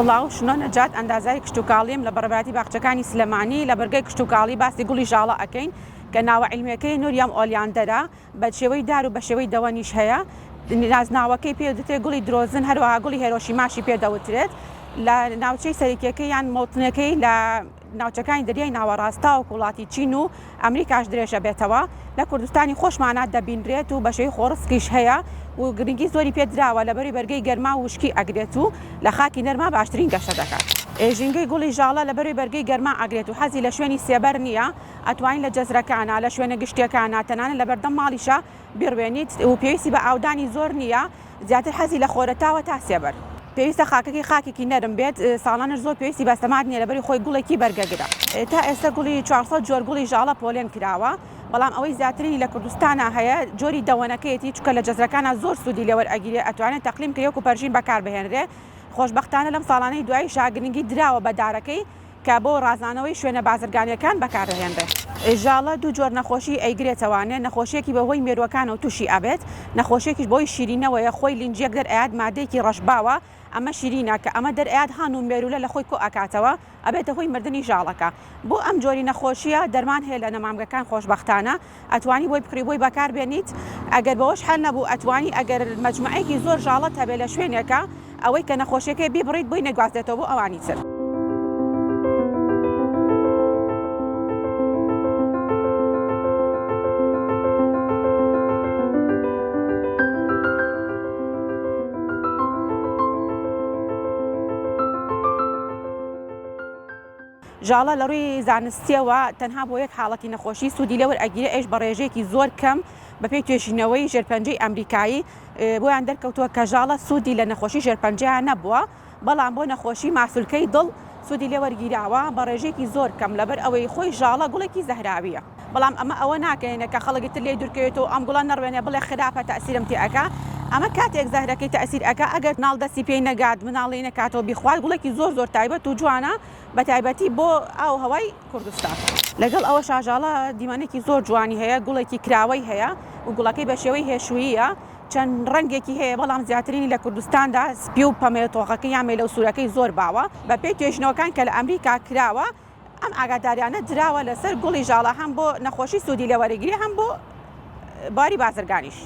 سڵاو شنۆ نەجات ئەندازای کشتتوکاڵیم لە بەڕێبەتی باخچەکانی سلەمانی لە بەرگەی کشتتوکاڵی باسی گوڵی ژاڵە ئەەکەین کە ناوە عیلمیەکەی نوریام ئۆلیاندەرە بە شێوەی دار و بە شێوەی دەوەنیش هەیە. نازناوەکەی پێ دەتێت گوڵی درۆزن هەروەها گوڵی هێرۆشیماشی پێدەوترێت لە ناوچەی سەرەکیەکەی یان مۆڵتنەکەی لە ناوچەکانی دەریای ناوەڕاستا و وڵاتی چین و ئەمریکاش درێژە بێتەوە. لە کوردستانی خۆشمانات دەبینرێت و بەشەی خۆڕسکیش هەیە و گرنگی زۆری پێدراوە لەبەری بەرگەی گەرما و وشکی ئەگرێت و لە خاکی نەرما باشترین گەشە دەکات. ئێژینگەی گوڵی ژاڵە لەبەری بەرگەی گەرما ئەگرێت و حەزی لە شوێنی سێبەر نییە، ئەتوانین لە جەزرەکانە لە شوێنە گشتیەکانە تەنانەت لە بەردەم ماڵیشە بیڕوێنیت و پێویستی بە ئاودانی زۆر نییە، زیاتر حەزی لە خۆرەتاوە تا سێبەر. پێویستە خاکەکەی خاکێکی نەرم بێت، ساڵانش زۆر پێویستی بەستەمات نییە لەبەری خۆی گوڵێکی بەرگەگرە. تا ئێستا گوڵی 400 جۆر گوڵی ژاڵە پۆلێن کراوە، بەڵام ئەوەی زیاترینی لە کوردستانە هەیە جۆری دەوەنەکەیەتی چکە لە جەزرەکانە زۆر سوودی لێوەرئەگیرێ، ئەتوانێت تەقلیم کرێک و پەرژین بەکار بهێنرێ. خۆشبەختانە لەم ساڵانەی دوای شاگرنگی دراوە بە دارەکەی کە بۆ ڕازانەوەی شوێنە بازرگانیەکان بەکارهێنرێت. ژاڵە دوو جۆر نەخۆشی ئەیگرێتەوانێ، نەخۆشیەکی بەهۆی مێرووەکان و تووشی ئەبێت، نەخۆشیێکیش بۆی شیرینەوەیە، خۆی لینجیەک دەرئات مادەیەکی ڕەشباوە، ئەمە شیرینە کە ئەمە دەرئات هاان و مێرولە لە خۆی کۆ ئەکاتەوە ئەبێتە هۆی مردنی ژاڵەکە. بۆ ئەم جۆری نەخۆشیە دەرمان هەیە لە نەمامگەکان خۆشبەختانە، ئەتوانی بۆی بکڕی بۆی بەکار بێنیت. ئەگەر بەوەش هەل نەبوو ئەتوانی ئەگەر مەجموعەیەکی زۆر ژاڵەت هەبێت لە شوێنێکە ئەوەی کە نەخۆشیەکەی بیبڕیت بۆی نەگوازدێتەوە بۆ ئەوانی تر. ژاڵە لە ڕووی زانستیەوە تەنها بۆ یەک حاڵەتی نەخۆشی سوودی لێوەرئەگیرێ، ئێش بە ڕێژەیەکی زۆر کەم بەپێی توێژینەوەی ژێرپەنجەی ئەمریکایی بۆیان دەرکەوتووە کە ژاڵە سوودی لە نەخۆشی ژێرپەنجەیان نەبووە، بەڵام بۆ نەخۆشی ماسوولکەی دڵ سوودی لێوەرگیراوە بە ڕێژەیەکی زۆر کەم لەبەر ئەوەی خۆی ژاڵە گوڵێکی زەهراویە. بەڵام ئەمە ئەوە ناکەینە کە خەڵکی تر لێ دوورکەوێتەوە ئەم گوڵە نەڕوێنێ بڵێ خراپە تەئسیرم تێ ئەکا. ئەمە کاتێک زەهرەکەی تەئسیر ئەکا ئەگەر ناڵ دەستی پێی نەگات مناڵی نەکاتەوە بیخوات گوڵێکی زۆر زۆر تایبەت و جوانە بە تایبەتی بۆ ئاو هەوای کوردستان. لەگەڵ ئەوە ژاڵە دیمەنێکی زۆر جوانی هەیە، گوڵێکی کراوەی هەیە و گوڵەکەی بە شێوەی هێشوویە، چەند ڕەنگێکی هەیە بەڵام زیاترینی لە کوردستاندا سپی و پەمێتۆقەکەی یان مێلە و سوورەکەی زۆر باوە. بە پێی توێژینەوەکان کە لە ئەمریکا کراوە ئەم ئاگاداریانە دراوە لەسەر گوڵی ژاڵە هەم بۆ نەخۆشی سوودی لێوەرەگیری هەم بۆ باری بازرگانیش.